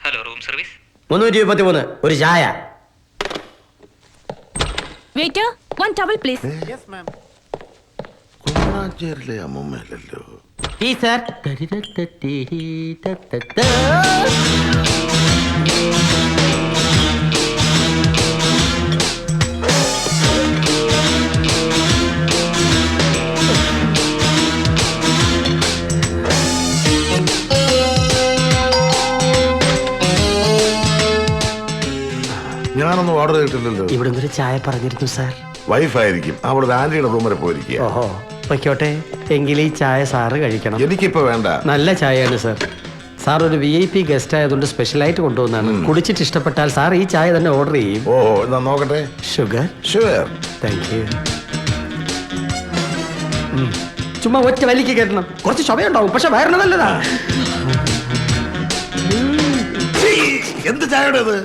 Hello, room service. 323 ഒരു ചായ. Waiter, 1 towel please. Yes ma'am. കുമാരേരിയിലെ അമ്മൂമ്മയല്ലോ. Tea sir. ഞാനൊന്നും ഓർഡർ ചെയ്തിട്ടില്ലല്ലോ. ഇവിടെ ഒരു ചായ പറഞ്ഞിരുന്നു സാർ. വൈഫായിരിക്കും, അവളൊരു ആന്റിയുടെ റൂം വരെ പോയിരിക്കുക. ഓഹോ, വയ്ക്കോട്ടെ. എങ്കിൽ ഈ ചായ സാറ് കഴിക്കണം. എനിക്കിപ്പോ വേണ്ട. നല്ല ചായയാണ് സാർ. സാർ ഒരു VIP ഗസ്റ്റ് ആയതുകൊണ്ട് സ്പെഷ്യലായിട്ട് കൊണ്ടുവന്നാണ്. കുടിച്ചിട്ട് ഇഷ്ടപ്പെട്ടാൽ സാർ ഈ ചായ തന്നെ ഓർഡർ ചെയ്യും. ഓഹോ, എന്നാ നോക്കട്ടെ. ഷുഗർ? ഷുഗർ. Thank you. ചുമ്മാ ഒറ്റ വലിക്ക് കയറ്റണം. കുറച്ച് ചുമയുണ്ടാവും, പക്ഷെ വയറിന് നല്ലതാ. എന്ത് ചായയുടെ ഇത്?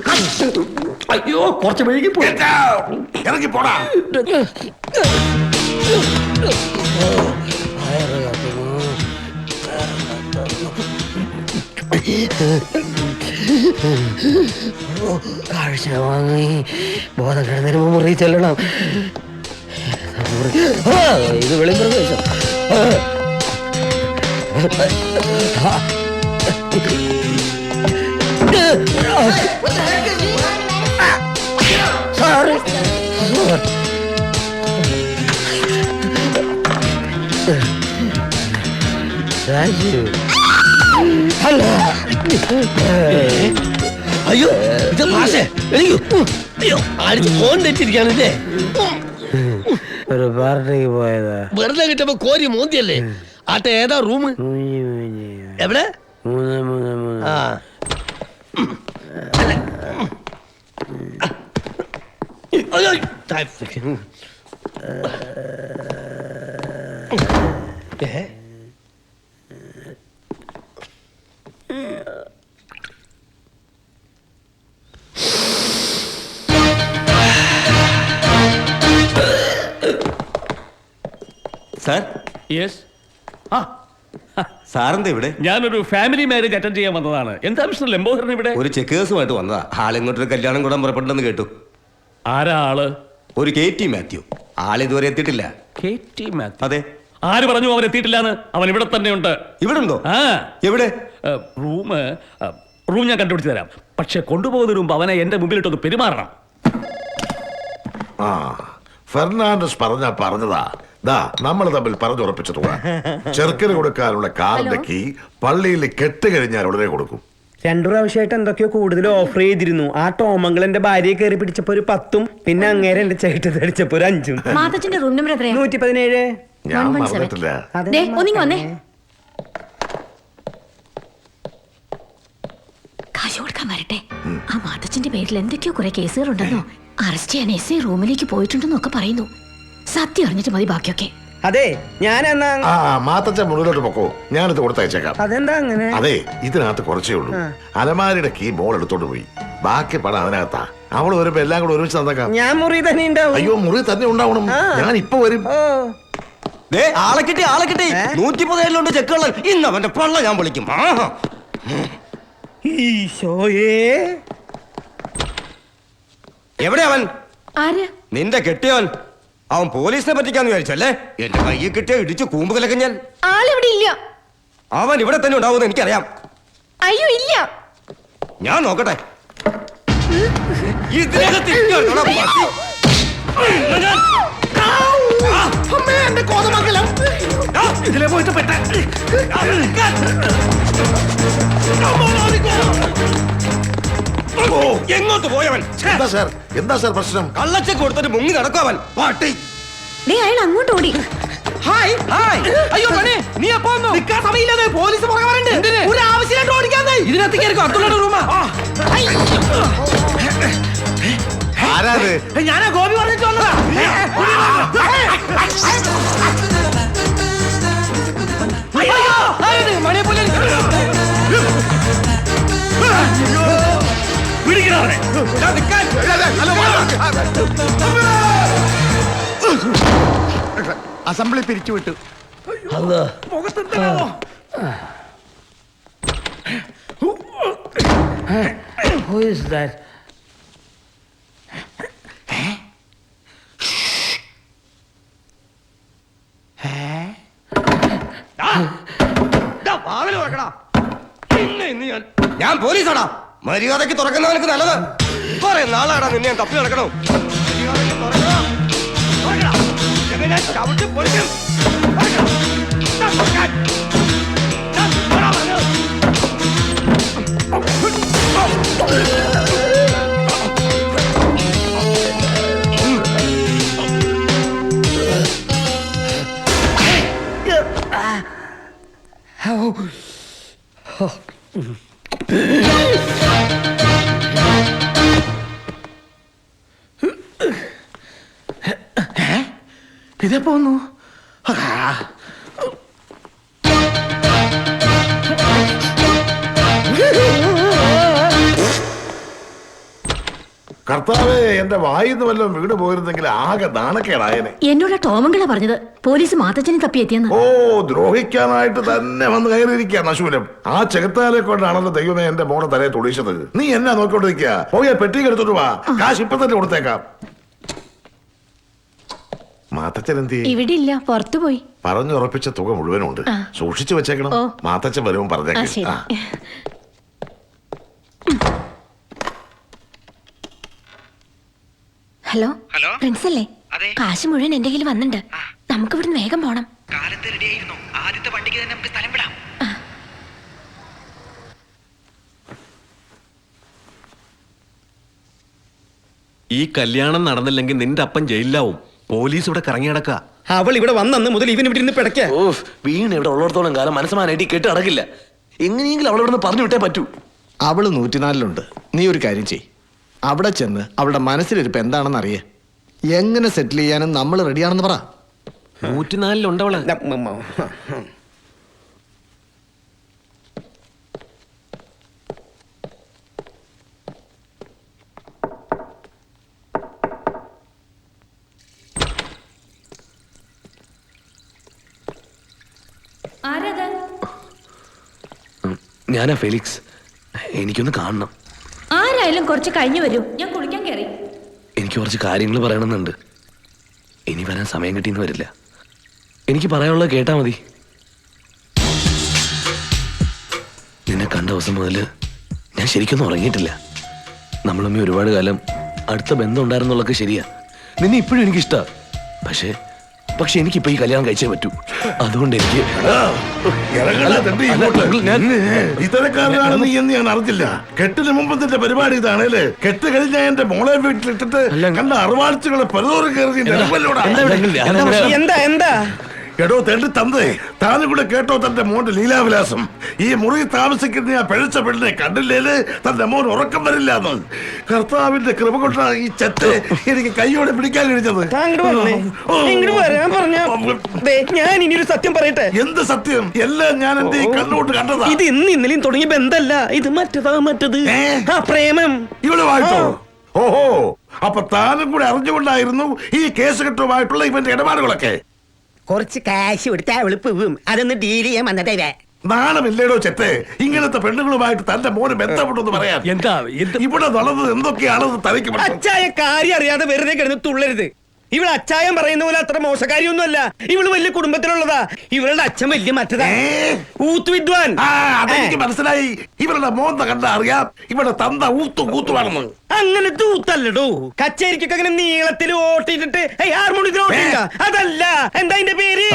അയ്യോ, കുറച്ച് വൈകി പോയി. ഇറങ്ങി പോടാ. കാഴ്ച വാങ്ങി ബോധം കിടന്നതിന് മുമ്പ് മുറി ചെല്ലണം. ഇത് വെളിമ്പ്രദേശം. അയ്യോ, ഇത് മാഷേ, അയ്യോ അടിച്ച് ഫോൺ തെറ്റിരിക്കാണല്ലേ. ഒരു പാർട്ടിക്ക് പോയതാ. വെറുതെ കിട്ടുമ്പോ കോരി മോന്തിയല്ലേ. ആട്ടെ, ഏതാ റൂം? എവിടെ? 333. ആ അയ്യോ, സാർ. യെസ്. സാറെന്താ ഇവിടെ? ഞാനൊരു ഫാമിലി മാരേജ് അറ്റൻഡ് ചെയ്യാൻ വന്നതാണ്. എന്താ മിസ്റ്റർ ലംബോദരൻ ഇവിടെ? ഒരു ചെക്കേഴ്സുമായിട്ട് വന്നതാ. ആളിങ്ങോട്ടൊരു കല്യാണം കൂടാൻ പുറപ്പെട്ടെന്ന് കേട്ടു. ആരാ ആള്? ഒരു KT മാത്യു. ആളിതുവരെ എത്തിയിട്ടില്ല. KT മാത്യു? അതെ. ആര് പറഞ്ഞു അവൻ എത്തിയിട്ടില്ലാന്ന്? അവൻ ഇവിടെ തന്നെ ഉണ്ട്. ഇവിടെ ഉണ്ടോ? ആ. എവിടെ? റൂം ഞാൻ കണ്ടുപിടിച്ച് തരാം. പക്ഷെ കൊണ്ടുപോകുന്നതിന് മുമ്പ് അവനെ എന്റെ മുമ്പിലിട്ടൊന്ന് പെരുമാറണം. ആ, ഫെർണാണ്ടസ് പറഞ്ഞതാ. ദാ നമ്മൾ തമ്മിൽ പറഞ്ഞുറപ്പിച്ചിട്ടുള്ള ചെറുക്കന് കൊടുക്കാനുള്ള കാറിന്റെ കീ പള്ളിയിൽ കെട്ട് കഴിഞ്ഞാൽ ഉടനെ കൊടുക്കും. 2 പ്രാവശ്യമായിട്ട് എന്തൊക്കെയോ കൂടുതൽ ഓഫർ ചെയ്തിരുന്നു. ആ ടോമംഗൾ എന്റെ ഭാര്യയെ കയറി പിടിച്ചപ്പോ ഒരു 10ഉം പിന്നെ അങ്ങേരെ എന്റെ ചേട്ടത്ത് അടിച്ചപ്പോ ഒരു 5ഉം. മാതച്ചന്റെ റൂം നമ്പർ എത്രയാ? 117. ഞാൻ മറന്നിട്ടില്ല. ദേ, ഒന്നിങ്ങ് വന്നേ. കാശ് കൊടുക്കാൻ വരട്ടെ. ആ മാതച്ചന്റെ പേരിൽ എന്തൊക്കെയോ കുറെ കേസുകളുണ്ടെന്നോ അറസ്റ്റ് ചെയ്യാൻ SI റൂമിലേക്ക് പോയിട്ടുണ്ടെന്നൊക്കെ പറയുന്നു. സത്യം അറിഞ്ഞിട്ട് മതി ബാക്കിയൊക്കെ. അതെ, ഞാൻ എന്നാ ആ മാത്തച്ഛൻ മുന്നിലോട്ട് പൊക്കോ, ഞാനിത് കൊടുത്തയച്ചേക്കാം. അതെന്താ അങ്ങനെ? അതെ, ഇതിനകത്ത് കുറച്ചേ ഉള്ളൂ. അലമാരിയുടെ കീ മോൾ എടുത്തോണ്ട് പോയി. ബാക്കി പണം അതിനകത്താ. അവള് വരുമ്പോ എല്ലാം കൂടെ ഒരുമിച്ച് തന്നേക്കാം. ഞാൻ മുറി തന്നെ ഉണ്ടാവും. അയ്യോ, മുറി തന്നെ ഉണ്ടാവണം. ഞാൻ ഇപ്പൊ വരും. ആളെ കിട്ടി, ആളെ കിട്ടി. 117 ചെക്കുകൾ. ഇന്ന് അവന്റെ പള്ള ഞാൻ വിളിക്കും. ഈശോയേ, എവിടെ അവൻ? ആര്? നിന്റെ കെട്ടിയവൻ. അവൻ പോലീസിനെ പറ്റിക്കാന്ന് വിചാരിച്ചല്ലേ? എന്റെ കയ്യിൽ കിട്ടിയ ഇടിച്ച് കൂമ്പ് കലക്കം ഞാൻ. ആളിവിടെ ഇല്ല. അവൻ ഇവിടെ തന്നെ ഉണ്ടാവുമെന്ന് എനിക്കറിയാം. അയ്യോ, ഇല്ല. ഞാൻ നോക്കട്ടെ. ഇതിനകത്ത് ഇരിക്കുകയാണോ പട്ടി? ഇതിലെ പോയിട്ട് പെട്ട എങ്ങോട്ട് പോയവൻ? എന്താ സാർ പ്രശ്നം? കള്ളച്ചക്ക് കൊടുത്തിട്ട് മുങ്ങി നടക്കുവൻ പാട്ടി. അയാൾ അങ്ങോട്ട് ഓടി. Hi hi. അയ്യോ പണി, നീ എപ്പോ വന്നു? നിൽക്കാൻ സമയമില്ലാതെ പോലീസ് പുറകെ വരണ്ട്. ഒരു ആവശ്യമായിട്ട് ഓടിക്കാന്നേ. ഇതിനകത്ത് കയറിക്കോ. അബ്ദുള്ളയുടെ റൂമാ. ആരാത്? ഞാനാ ഗോപി പറഞ്ഞിട്ട് വന്നതാ. മണിയെ പോലെ അസംബ്ലി പിരിച്ചുവിട്ടു. is that? ഞാൻ പോലീസാടാ. മര്യാദക്ക് തുറക്കുന്നവനക്ക് നല്ലത്. കുറെ നാളാടാ നിന്നെ ഞാൻ തപ്പി നടക്കണോ. മര്യാദയ്ക്ക് തുറക്കണം. തുറക്കണം. ഇല്ലെങ്കിൽ ഞാൻ ചവിട്ടി പൊളിക്കും. തുറക്കണം. ഞാൻ തുറക്കാൻ. ഞാൻ തുറക്കാൻ പറഞ്ഞു. ഇതേ പോന്നു. കർത്താവേ, എന്റെ വായിന്ന് വല്ലതും വീട് പോയിരുന്നെങ്കിൽ ആകെ നാണക്കേടായനെ. എന്നോട് ടോമങ്കള പറഞ്ഞത് പോലീസ് മാത്തച്ഛനെ തപ്പിയെത്തിയെന്ന്. ഓ, ദ്രോഹിക്കാനായിട്ട് തന്നെ വന്ന് കയറിയിരിക്കുക നശൂലം. ആ ചെകുത്താലെ കൊണ്ടാണല്ലോ ദൈവമേ എന്റെ മോനെ തലയെ തുടിച്ചത്. നീ എന്നാ നോക്കിക്കൊണ്ടിരിക്കുക? പോയ പെട്ടി എടുത്തോട്ട് വാ, കാശ് ഇപ്പൊ തന്നെ കൊടുത്തേക്കാം. മാത്തച്ഛൻ എന്ത് ചെയ്യും? ഇവിടെ ഇല്ല, പുറത്തുപോയി. പറഞ്ഞുറപ്പിച്ച തുക മുഴുവനും ഉണ്ട്, സൂക്ഷിച്ചു വെച്ചേക്കണം. ഓ. മാത്തച്ഛൻ വരുമ്പോൾ പറഞ്ഞേക്കാം. Hello hello? പ്രിൻസ് അല്ലേ? അതെ. കാശ് മുഴുവൻ എന്റെ കയ്യിൽ വന്നിട്ടുണ്ട്. നമുക്ക് ഇവിടുന്ന് വേഗം പോണം. കാലത്ത് റെഡി ആയിരുന്നു. ആദ്യത്തെ വണ്ടിക്ക് തന്നെ നമുക്ക് സ്ഥലം വിടാം. ഈ കല്യാണം നടന്നില്ലെങ്കിൽ നിന്റെ അപ്പൻ ജയിലിലാവും. പോലീസ് ഇവിടെ കറങ്ങി നടക്കുക. അവൾ ഇവിടെ വന്നു മുതൽ ഇവൻ ഇവിടെ ഇരുന്ന് പിടയ്ക്ക. വീണ് ഇവിടെ ഉള്ളിടത്തോളം കാലം മനസ്സമാനായിട്ട് കേട്ട് നടക്കില്ല. എങ്ങനെയെങ്കിലും അവളെ ഇവിടെ പറഞ്ഞു വിട്ടേ പറ്റൂ. അവള് 104 നീ ഒരു കാര്യം ചെയ്, അവിടെ ചെന്ന് അവളുടെ മനസ്സിലിരിപ്പ് എന്താണെന്ന് അറിയേ. എങ്ങനെ സെറ്റിൽ ചെയ്യാനും നമ്മൾ റെഡിയാണെന്ന് പറ. 104 അവള്. ഞാനാ ഫെലിക്സ്. എനിക്കൊന്ന് കാണണം. ആരായാലും കുറച്ച് കഴിഞ്ഞു വരൂ, ഞാൻ കുളിക്കാൻ കയറി. എനിക്ക് കുറച്ച് കാര്യങ്ങൾ പറയണമെന്നുണ്ട്. ഇനി വരാൻ സമയം കിട്ടിയെന്ന് വരില്ല. എനിക്ക് പറയാനുള്ളത് കേട്ടാ മതി. നിന്നെ കണ്ട ദിവസം മുതൽ ഞാൻ ശരിക്കൊന്നും ഉറങ്ങിയിട്ടില്ല. നമ്മളമ്മ ഒരുപാട് കാലം അടുത്ത ബന്ധം ഉണ്ടായിരുന്നുള്ളതൊക്കെ ശരിയാ. നിന്നെ ഇപ്പോഴും എനിക്കിഷ്ടാ. പക്ഷെ എനിക്കിപ്പോ ഈ കല്യാണം കഴിച്ചേ പറ്റൂ. അതുകൊണ്ട് എനിക്ക് ഇത്തരക്കാരനാണ് നീ എന്ന് ഞാൻ അറിഞ്ഞില്ല. കെട്ടിന് മുമ്പത്തിന്റെ പരിപാടി ഇതാണല്ലേ? കെട്ട് കഴിഞ്ഞ എന്റെ മോളെ വീട്ടിലിട്ടിട്ട് കണ്ട അറുവാഴ്ചകളെ പലതോറും കയറി. എന്താ എടോ തെണ്ടി തന്നേ, താനും കൂടെ കേട്ടോ തന്റെ മോന്റെ ലീലാവിലാസം. ഈ മുറി താമസിക്കുന്ന ആ പിഴച്ച പെണ്ണിനെ കണ്ടില്ലേല് തന്റെ മോൻ ഉറക്കം വരില്ലാന്ന്. കർത്താവിന്റെ കൃപ കൊണ്ടാണ് ഈ ചെത്ത് എനിക്ക് കൈയോടെ പിടിക്കാൻ കഴിഞ്ഞത്. ഞാൻ ഇനിയൊരു സത്യം പറയട്ടെ. എന്ത് സത്യം? എല്ലാം ഞാൻ എന്റെ ഈ കണ്ണുകൊണ്ട് കണ്ടതാ. ഇത് ഇന്നലെയും തുടങ്ങിയ ബന്ധമല്ല, ഇത് മറ്റത് പ്രേമം. ഇവള് വായിച്ചോ? ഓഹോ, അപ്പൊ താനും കൂടെ അറിഞ്ഞുകൊണ്ടായിരുന്നു ഈ കേസ് കെട്ടുമായിട്ടുള്ള ഇവന്റെ ഇടപാടുകളൊക്കെ. കുറച്ച് കാശ് കൊടുത്താ അവള് പോവും, അതൊന്ന് ഡീൽ ചെയ്യാൻ വന്നതേ. നാണമില്ലേടോ ചെത്തെ ഇങ്ങനത്തെ പെണ്ണുങ്ങളുമായിട്ട് തന്റെ മോന് ബന്ധപ്പെട്ടെന്ന് പറയാൻ? എന്താ ഇവിടെ നടന്നത് എന്തൊക്കെയാണെന്ന് തനിക്ക് അച്ചായ കാര്യം അറിയാതെ വെറുതെ കിടന്ന് തുള്ളരുത്. ഇവള് അച്ചായം പറയുന്ന പോലെ അത്ര മോശക്കാരിയൊന്നുമല്ല. ഇവള് വലിയ കുടുംബത്തിലുള്ളതാ. ഇവളുടെ അച്ഛൻ വലിയ മറ്റതാ, ഊത്ത് വിദ്വാൻ. അതെനിക്ക് മനസ്സിലായി. ഇവരുടെ മോന്ത കണ്ട അറിയാം ഇവിടെ തന്ത ഊത്തുവാണെന്ന്. അങ്ങനത്തെ ഊത്തല്ലടോ. കച്ചേരിക്കൊക്കെ അങ്ങനെ നീളത്തിൽ ഓട്ടിട്ടിട്ട് ഹാർമോണിയത്തിൽ ഓട്ടില്ല, അതല്ല. എന്താ അതിന്റെ പേര്?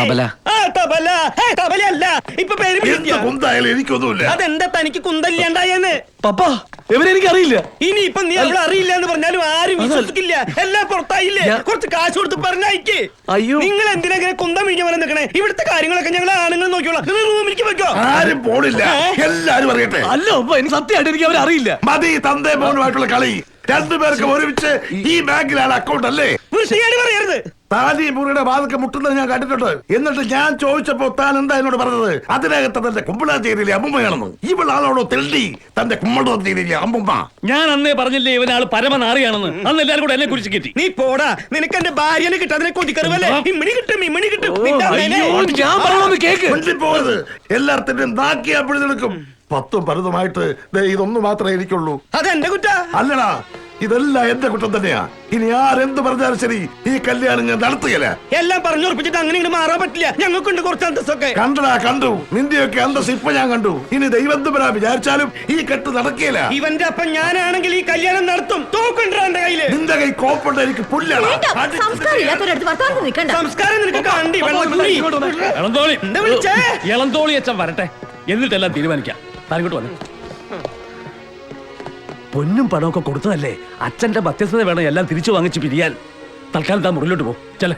തബലയല്ല. ഇപ്പൊ പേര് കുന്തായാലും എനിക്കൊന്നുമില്ല. അതെന്താ തനിക്ക് കുന്തല്ലാണ്ടായെന്ന്? പപ്പാ, ഇവരെനിക്ക് അറിയില്ല. ഇനി ഇപ്പൊ നീ അവളെ അറിയില്ല എന്ന് പറഞ്ഞാലും ആരും വിശ്വസിക്കില്ല. എല്ലാം പുറത്തായില്ലേ? കുറച്ച് കാശ് കൊടുത്ത് പറഞ്ഞയക്ക്. അയ്യോ, നിങ്ങൾ എന്തിനാ ഇങ്ങനെ കുന്തം വിളിക്കാൻ പോലെ നിൽക്കണേ? ഇവിടുത്തെ കാര്യങ്ങളൊക്കെ ഞങ്ങൾ ആണുങ്ങൾ നോക്കിയോളാം. റൂമിലേക്ക് വെക്കോ. ആരും പോണില്ല, എല്ലാരും അറിയട്ടെ. അല്ല എനിക്ക് സത്യമായിട്ട് എനിക്ക് അവരറിയില്ല. മതി തന്തേ മോനുമായിട്ടുള്ള കളി. രണ്ടുപേർക്കും ഒരുമിച്ച് ഈ ബാങ്കിലാണ് അക്കൗണ്ട് അല്ലേ? ഒരു വൃത്തികേട് പറയരുത്. താൻ ഈ മുറിയുടെ വാതൊക്കെ മുട്ടുന്നത് ഞാൻ കണ്ടിട്ടുണ്ട്. എന്നിട്ട് ഞാൻ ചോദിച്ചപ്പോ താൻ എന്താ എന്നോട് പറഞ്ഞത്? അതിനകത്ത് തന്റെ കുമ്പളാഞ്ചേരിയിലെ അമ്മുമ്മയാണെന്ന്. ഇവളാളോടോ തെണ്ടി തന്റെ കുമ്പളാഞ്ചേരിയിലെ അമ്മുമ്മ. ഞാൻ അന്നേ പറഞ്ഞില്ലേ ഇവനാള് പരമനാറിയാണെന്ന്. അന്ന് എല്ലാരും കൂടെ എന്നെ കുറിച്ച് കിട്ടി. നീ പോടാ, നിനക്ക് എന്റെ ഭാര്യനെ കിട്ടാതിനെ കൊതിക്കറുവല്ലേ? ഇമ്മണി കിട്ടും, ഇമ്മണി കിട്ടും. നിന്റെ അമ്മേനെ. ഞാൻ പറയണമെന്ന് കേക്ക്. പോകരുത്, എല്ലാത്തിനും നാക്കിയാ പിടിച്ചെടുക്കും. 10ഉം 12ഉമായിട്ട് ഇതൊന്നു മാത്രമേ എനിക്കുള്ളൂ. അതെന്റെ കുറ്റ. അല്ലടാ, ഇതെല്ലാം എന്റെ കുറ്റം തന്നെയാ. ഇനി ആരെന്ത് പറഞ്ഞാലും ശരി, ഈ കല്യാണം ഞാൻ നടത്തുകയില്ല. എല്ലാം പറഞ്ഞുറപ്പിച്ചിട്ട് അങ്ങനെ ഇങ്ങനെ മാറാൻ പറ്റില്ല. ഞങ്ങൾക്കുണ്ട് കുറച്ച് അന്തസ്സൊക്കെ. കണ്ടടാ, കണ്ടു. നിന്റെയൊക്കെ അന്തസ് ഇപ്പൊ ഞാൻ കണ്ടു. ഇനി ദൈവം തമ്പുരാൻ വിചാരിച്ചാലും ഈ കെട്ട് നടക്കുകയില്ല. ഇവന്റെ അപ്പം ഞാനാണെങ്കിൽ ഈ കല്യാണം നടത്തും. തോക്കുണ്ടാ എന്റെ കയ്യില്. നിന്റെ കൈ കോപ്പുണ്ട്, എനിക്ക് പുല്ലാണ്. സംസ്കാരം നിനക്ക് കണ്ടി വെള്ളത്തുള്ളി. ഇളന്തോളി എന്താ വിളിച്ചേ? ഇളന്തോളി അച്ഛൻ വരട്ടെ, എന്നിട്ടെല്ലാം തീരുമാനിക്കാം. താനിങ്ങോട്ട് വന്നു. പൊന്നും പണമൊക്കെ കൊടുത്തതല്ലേ, അച്ഛന്റെ മധ്യസ്ഥത വേണം എല്ലാം തിരിച്ചു വാങ്ങിച്ച് പിരിയാൻ. തൽക്കാലം താൻ മുറിലോട്ട് പോ. ചെല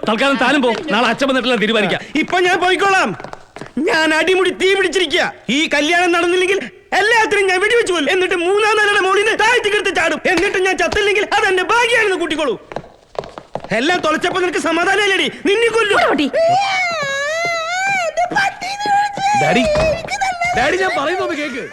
തൽക്കാലം താനും പോ. നാളെ അച്ഛൻ വന്നിട്ടെല്ലാം തീരുമാനിക്കാം. ഇപ്പൊ ഞാൻ പോയിക്കോളാം. ഞാൻ അടിമുടി തീ പിടിച്ചിരിക്കുക. ഈ കല്യാണം നടന്നില്ലെങ്കിൽ എല്ലാത്തിനും ഞാൻ വെടിവെച്ചു പോലും. എന്നിട്ട് 3-ാം നിലയുടെ മോളിന് താഴ്ത്തിക്കെടുത്ത് ചാടും. എന്നിട്ട് ഞാൻ ചത്തില്ലെങ്കിൽ അതെന്റെ ഭാഗ്യാണെന്ന് കൂട്ടിക്കോളൂ. എല്ലാം തുളച്ചപ്പോ നിനക്ക് സമാധാനമല്ലേടി? നിന്നെ കൊല്ലും. ഡാഡി, ഡാഡി ഞാൻ പറയുന്നത് കേക്ക്.